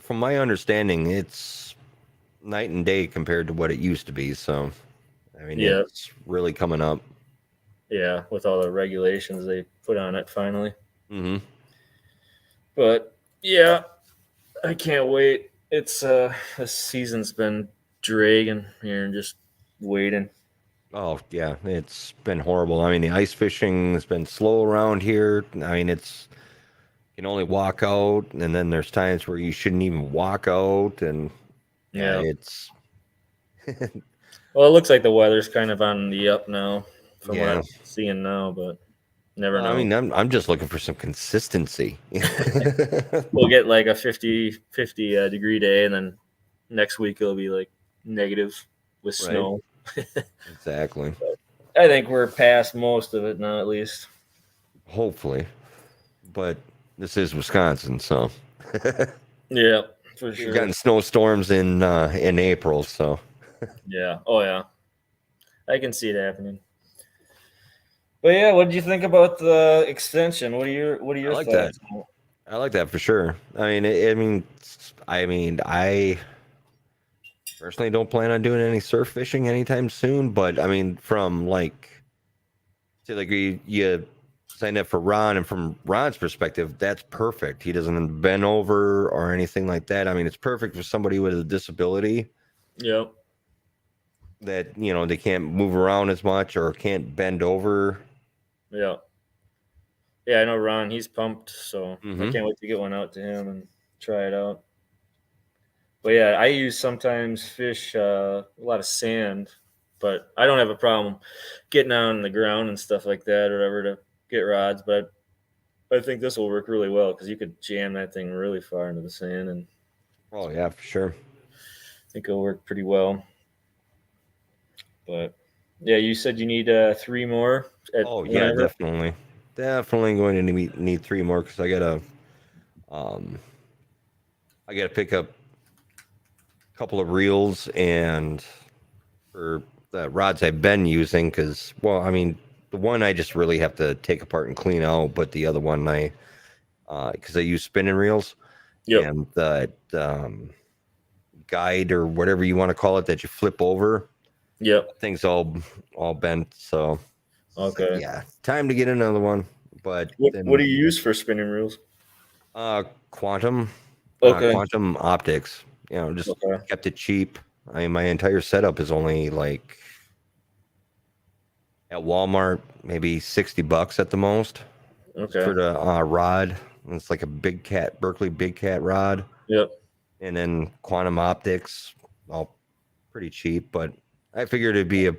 B: from my understanding, it's night and day compared to what it used to be. So, I mean,
A: Yeah,
B: it's really coming up.
A: yeah, with all the regulations they put on it finally.
B: Hmm.
A: But yeah, I can't wait. It's this season's been dragging here and just waiting.
B: Oh yeah, it's been horrible. I mean, the ice fishing has been slow around here. I mean, you can only walk out, and then there's times where you shouldn't even walk out, and yeah,
A: Yeah.
B: it's
A: Well, it looks like the weather's kind of on the up now, from what I'm
B: yeah.
A: seeing now. But never
B: Well, I
A: know.
B: mean, I'm just looking for some consistency.
A: We'll get like a 50 degree day, and then next week it'll be like negative with
B: Right.
A: snow.
B: Exactly.
A: I think we're past most of it now, at least.
B: Hopefully, but this is Wisconsin, so
A: Yeah, for
B: we've
A: sure.
B: gotten snowstorms in April. So
A: Yeah. Oh, yeah. I can see it happening. But yeah, what did you think about the extension? What are
B: I
A: your
B: like that.
A: thoughts on it?
B: I like that for sure. I personally don't plan on doing any surf fishing anytime soon. But I mean, from like, say, like you signed up for Ron, and from Ron's perspective, that's perfect. He doesn't bend over or anything like that. I mean, it's perfect for somebody with a disability
A: Yep.
B: that they can't move around as much or can't bend over.
A: Yeah. Yeah, I know Ron, he's pumped, so I
B: Mm-hmm.
A: can't wait to get one out to him and try it out. But yeah, I use sometimes fish a lot of sand, but I don't have a problem getting on the ground and stuff like that or whatever to get rods. But I think this will work really well because you could jam that thing really far into the sand, and
B: Oh yeah, for sure.
A: I think it'll work pretty well. But yeah, you said you need three more at
B: Oh yeah,
A: whenever.
B: definitely going to need three more because um I gotta pick up a couple of reels and for the rods I've been using because, well, I mean, the one I just really have to take apart and clean out, but the other one because I use spinning reels
A: Yep.
B: and the guide or whatever you want to call it that you flip over,
A: Yep.
B: things all bent. So it's like,
A: Okay.
B: yeah, time to get another one. But
A: What
B: then
A: do you use for spinning reels?
B: uh, quantum,
A: Okay.
B: quantum optics, just
A: Okay.
B: kept it cheap. I mean, my entire setup is only like at Walmart, maybe $60 at the most
A: Okay.
B: for the rod. It's like a big cat, Berkeley Big Cat rod,
A: Yep.
B: and then quantum optics, all pretty cheap. But I figured it'd be a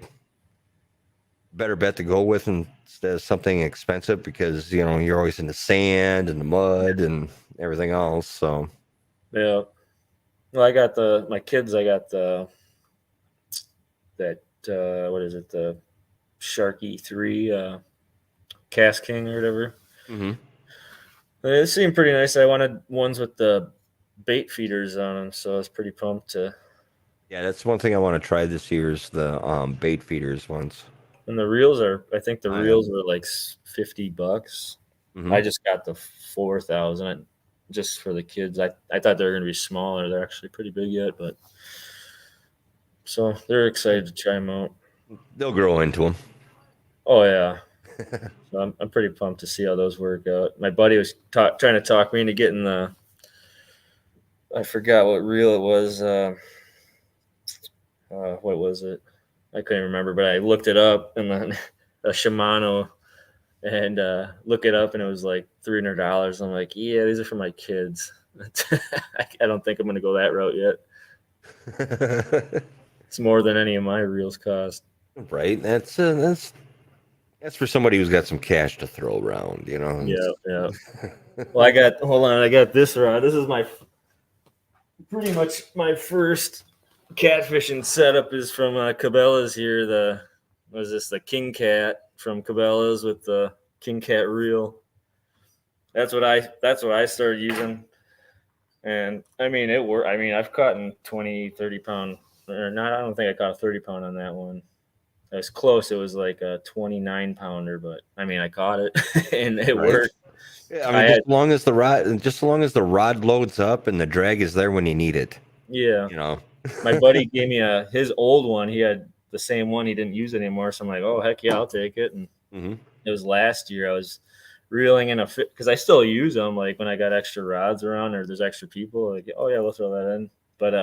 B: better bet to go with instead of something expensive because you're always in the sand and the mud and everything else. So
A: Yeah. Well, I got my kids. I got that what is it? The Sharky 3 Cast King or whatever.
B: hmm
A: It seemed pretty nice. I wanted ones with the bait feeders on them, so I was pretty pumped to.
B: yeah, that's one thing I want to try this year is the bait feeders ones.
A: And the reels are, I think the
B: I am.
A: reels were like $50. I
B: hmm
A: just got the 4,000 just for the kids. I thought they were going to be smaller. They're actually pretty big yet, but so they're excited to try them out.
B: They'll grow into them.
A: Oh yeah, so I'm pretty pumped to see how those work out. My buddy was trying to talk me into getting the. I forgot what reel it was. What was it? I couldn't remember, but I looked it up and then a Shimano and look it up and it was like $300. I'm like, yeah, these are for my kids. I don't think I'm gonna go that route yet. It's more than any of my reels cost.
B: Right? That's for somebody who's got some cash to throw around.
A: Yeah, yeah. Well, hold on, I got this rod. This is my pretty much my first catfishing setup is from Cabela's here. The what is this? The King Cat from Cabela's with the King Cat reel. That's what I started using. And I mean it worked. I mean I've caught in 20, 30 pound or not, I don't think I caught a 30 pound on that one. It was close. It was like a 29 pounder, but I mean I caught it and it
B: Right?
A: worked.
B: Yeah, I
A: I
B: mean,
A: had
B: just as long as the rod loads up and the drag is there when you need it,
A: yeah.
B: you know.
A: My buddy gave me his old one. He had the same one. He didn't use it anymore. So I'm like, oh heck yeah, I'll take it. And
B: hmm
A: it was last year. I was reeling in a fit because I still use them. Like when I got extra rods around or there's extra people, like oh yeah, we'll throw that in. But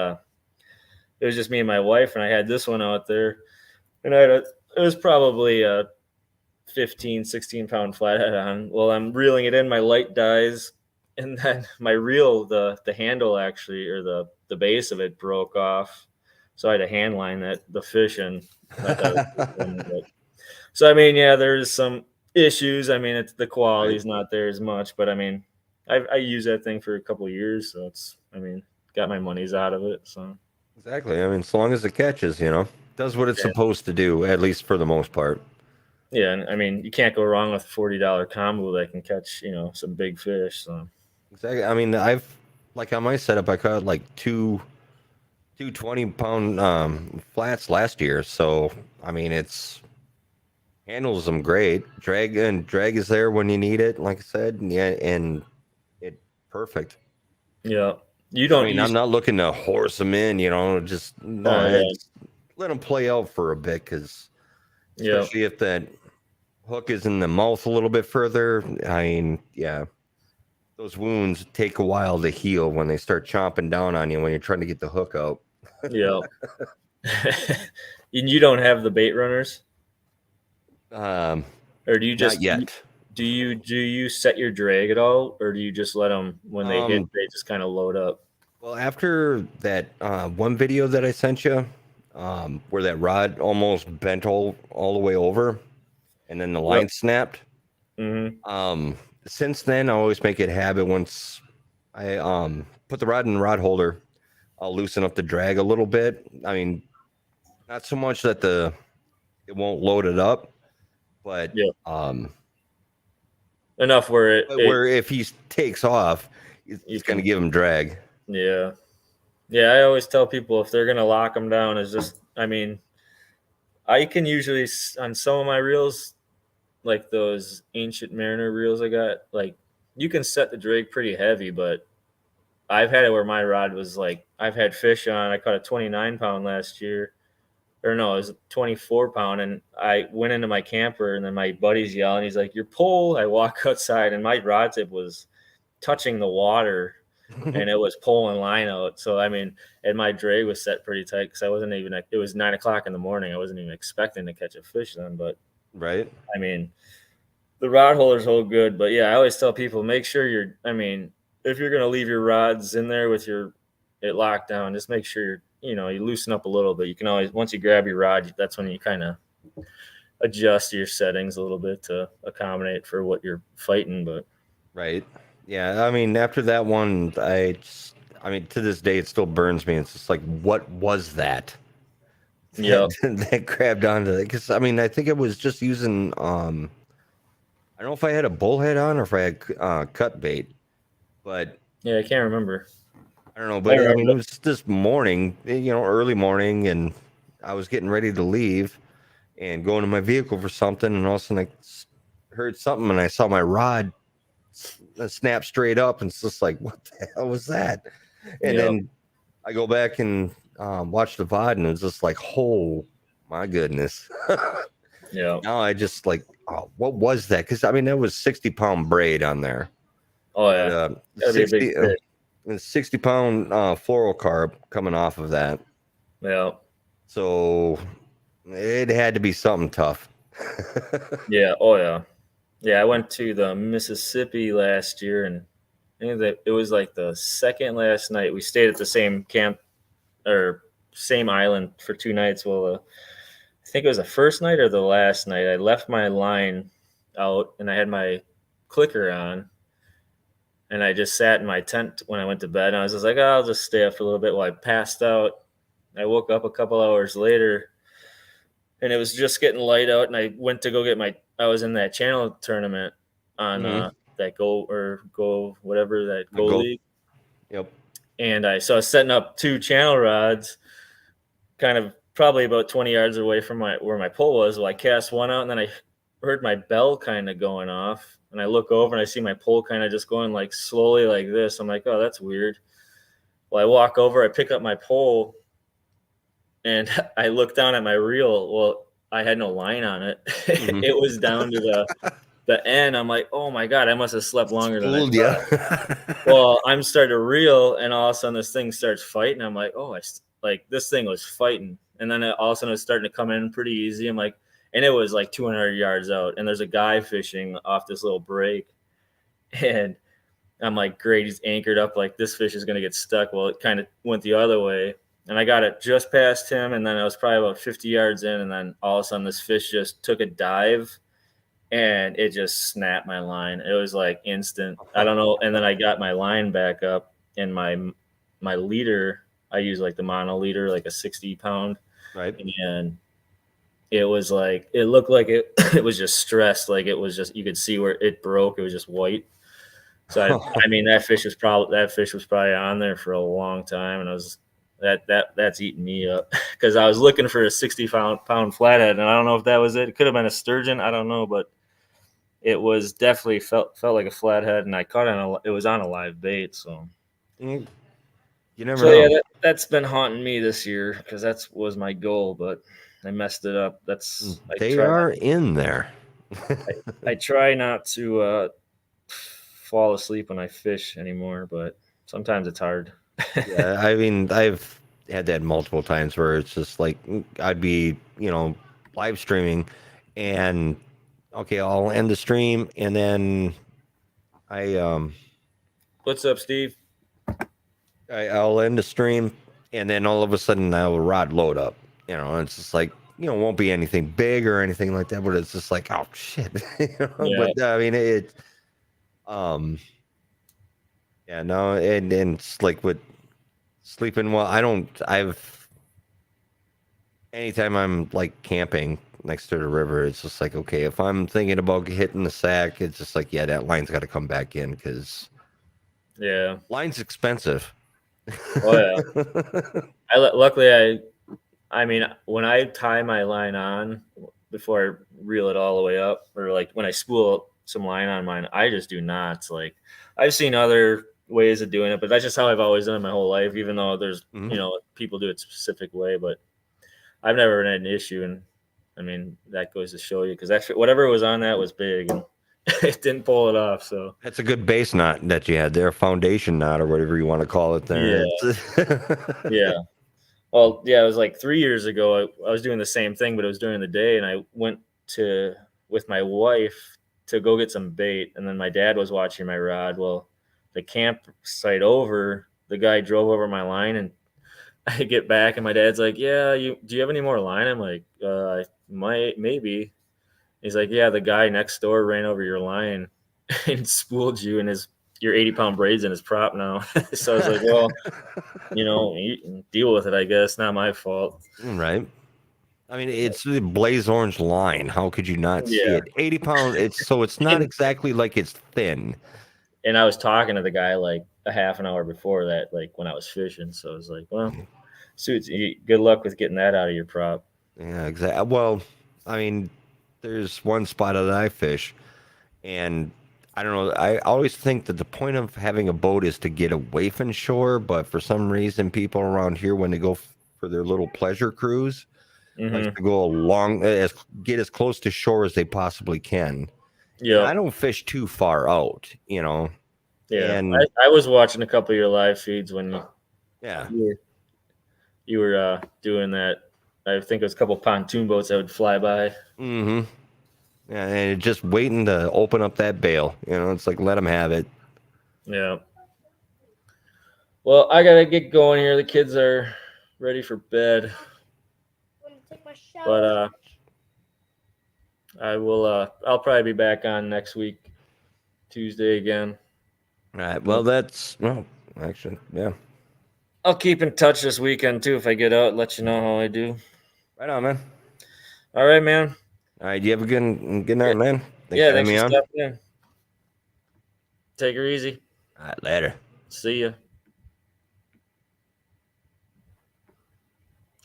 A: it was just me and my wife, and I had this one out there, and it was probably a 15, 16 pound flathead on. Well, I'm reeling it in. My light dies, and then my reel, the handle actually, or the base of it broke off. So I had to hand line the fish, and I thought it was pretty funny. But so I mean, yeah, there's some issues. I mean, the
B: Right?
A: quality's not there as much, but I mean, I used that thing for a couple of years, so it's I mean, got my money's out of it. So
B: Exactly. I mean, as long as it catches, does what it's
A: yeah,
B: supposed to do, at least for the most part.
A: yeah, and I mean, you can't go wrong with a $40 combo that can catch some big fish. So
B: Exactly. I mean, like on my setup, I caught like two 20-pound flats last year. So I mean, it's handles them great. Drag is there when you need it, like I said. And yeah, and it perfect.
A: Yeah. You
B: I
A: don't
B: mean, I'm
A: use.
B: not looking to horse them in, just
A: Oh
B: nah,
A: yeah.
B: it's let them play out for a bit, because
A: Yeah.
B: especially if that hook is in the mouth a little bit further. I mean, yeah, those wounds take a while to heal when they start chomping down on you when you're trying to get the hook out.
A: Yeah. And you don't have the bait runners,
B: Um,
A: or do you
B: Not
A: just
B: yet.
A: do you set your drag at all, or do you just let them when they hit?
B: Um,
A: They just kind of load up.
B: well, after that one video that I sent you, where that rod almost bent all the way over, and then the
A: Yep.
B: line snapped.
A: Hmm.
B: Um, since then, I always make it a habit. Once I put the rod in the rod holder, I'll loosen up the drag a little bit. I mean, not so much that it won't load it up, but
A: Yeah. Enough where it
B: where if he takes off,
A: you
B: it's going to
A: can.
B: give him drag.
A: Yeah. Yeah. I always tell people if they're gonna lock them down, is just. I mean, I can usually on some of my reels, like those ancient mariner reels I got, like you can set the drag pretty heavy, but I've had it where my rod was like I've had fish on. I caught a 29-pound last year, or no, it was a 24-pound, and I went into my camper, and then my buddy's yelling. He's like, "Your pole!" I walk outside, and my rod tip was touching the water, and it was pulling line out. So I mean, and my drag was set pretty tight because I wasn't even. It was 9 o'clock in the morning. I wasn't even expecting to catch a fish then, but
B: Right?
A: I mean, the rod holders hold good, but yeah, I always tell people make sure you're. I mean, if you're gonna leave your rods in there with your it locked down, just make sure you loosen up a little bit. You can always once you grab your rod, that's when you kind of adjust your settings a little bit to accommodate for what you're fighting. But
B: Right. Yeah. I mean, after that one, I mean, to this day, it still burns me. It's just like, what was that?
A: yeah,
B: That grabbed onto it? Because I mean, I think it was just using. I don't know if I had a bullhead on or if I had cut bait, but
A: yeah, I can't remember.
B: I don't know.
A: I
B: But I mean,
A: remember.
B: it was this morning, early morning, and I was getting ready to leave and going to my vehicle for something, and all of a sudden heard something, and I saw my rod snap straight up, and it's just like, what the hell was that? And
A: Yeah,
B: then I go back and watch the VOD, and it's just like, oh my goodness.
A: yeah.
B: Now I just like, oh, what was that? Because I mean, that was 60-pound braid on there,
A: Oh
B: but
A: yeah, gotta be a big fish.
B: 60-pound fluorocarb coming off of that.
A: Yeah,
B: So it had to be something tough.
A: yeah. Oh yeah, yeah. I went to the Mississippi last year, and I think that it was like the second last night. We stayed at the same camp or same island for 2 nights. Well, I think it was the first night or the last night. I left my line out and I had my clicker on, and I just sat in my tent when I went to bed. And I was just like, oh, I'll just stay up for a little bit. While I passed out, I woke up a couple hours later, and it was just getting light out. And I went to go get my. I was in that channel tournament on
B: Hmm.
A: that go whatever that
B: The
A: go
B: gold.
A: league,
B: Yep.
A: and I was setting up two channel rods kind of probably about 20 yards away from where my pole was. Well, I cast one out, and then I heard my bell kind of going off, and I look over and I see my pole kind of just going like slowly like this. I'm like, oh, that's weird. Well, I walk over, I pick up my pole, and I look down at my reel. Well, I had no line on it.
B: Hmm.
A: It was down to the end. I'm like, oh my god, I must have slept longer than I
B: Fooled you.
A: thought. Well, I'm starting to reel, and all of a sudden this thing starts fighting. I'm like, oh, like this thing was fighting, and then all of a sudden it was starting to come in pretty easy. I'm like, and it was like 200 yards out, and there's a guy fishing off this little break, and I'm like, great, he's anchored up. Like this fish is gonna get stuck. Well, it kind of went the other way, and I got it just past him, and then I was probably about 50 yards in, and then all of a sudden this fish just took a dive and it just snapped my line. It was like instant. I don't know. And then I got my line back up, and my leader, I use like the mono leader, like a 60-pound,
B: Right.
A: and it was like it looked like it it was just stressed. Like it was just you could see where it broke. It was just white. So I mean that fish was probably on there for a long time, and That's eating me up because I was looking for a 60-pound flathead, and I don't know if that was it. It could have been a sturgeon. I don't know, but it was definitely felt like a flathead, and I caught it it was on a live bait. So
B: You never
A: so yeah,
B: know.
A: that's been haunting me this year because that was my goal, but I messed it up. That's I
B: They
A: try not
B: are in there.
A: I try not to fall asleep when I fish anymore, but sometimes it's hard.
B: Yeah, I mean, I've had that multiple times where it's just like I'd be, live streaming and okay, I'll end the stream and then I
A: What's up, Steve?
B: I'll end the stream and then all of a sudden I'll rod load up. It's just like, won't be anything big or anything like that, but it's just like, oh shit.
A: Yeah,
B: But I mean um yeah, no, and it's like with sleeping well, I've anytime I'm like camping next to the river, it's just like, okay, if I'm thinking about hitting the sack, it's just like, yeah, that line's got to come back in because
A: yeah.
B: line's expensive.
A: Oh yeah. Luckily I mean when I tie my line on before I reel it all the way up, or like when I spool some line on mine, I just do knots. Like I've seen other ways of doing it, but that's just how I've always done it my whole life. Even though there's
B: Mhm.
A: people do it a specific way, but I've never had an issue. And I mean that goes to show you because that's whatever was on that was big and it didn't pull it off. So
B: That's a good base knot that you had there, foundation knot or whatever you want to call it there.
A: yeah, yeah. Well, yeah, it was like 3 years ago. I was doing the same thing, but it was during the day, and I went to with my wife to go get some bait, and then my dad was watching my rod. Well, the campsite over, the guy drove over my line, and I get back, and my dad's like, "Yeah, do you have any more line?" I'm like, "I might, maybe." He's like, "Yeah, the guy next door ran over your line and spooled you, and his your 80-pound braid's in his prop now." So I was like, "Well." You deal with it, I guess. Not my fault.
B: Right. I mean, it's the blaze orange line. How could you not see
A: Yeah.
B: it? 80 pounds. It's not
A: And,
B: exactly like it's thin.
A: and I was talking to the guy like a half an hour before that, like when I was fishing. So I was like, well, suits, good luck with getting that out of your prop.
B: Yeah, exactly. Well, I mean, there's one spot that I fish, and I don't know. I always think that the point of having a boat is to get away from shore, but for some reason, people around here, when they go for their little pleasure cruise, likes
A: Mm-hmm.
B: to go along get as close to shore as they possibly can. And I
A: Yep.
B: don't fish too far out,
A: Yeah.
B: and
A: I was watching a couple of your live feeds when
B: yeah.
A: you were, you were doing that. I think it was a couple pontoon boats that would fly by.
B: Mm-hmm. Yeah, and just waiting to open up that bail. It's like let them have it.
A: Yeah. Well, I gotta get going here. The kids are ready for bed, but I will. I'll probably be back on next week, Tuesday again.
B: All right. Well, actually, yeah.
A: I'll keep in touch this weekend too if I get out. Let you know how I do.
B: Right on, man.
A: All right, man.
B: All right. You have a good
A: Yeah,
B: night, man. Thanks
A: yeah.
B: for having
A: Thanks
B: me
A: for
B: on.
A: stopping in. Take her easy.
B: All right. Later.
A: See ya.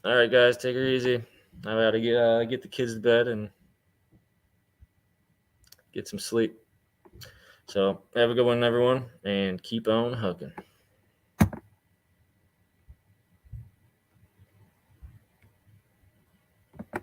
A: All right, guys. Take her easy. I gotta get the kids to bed and get some sleep. So have a good one, everyone, and keep on hooking.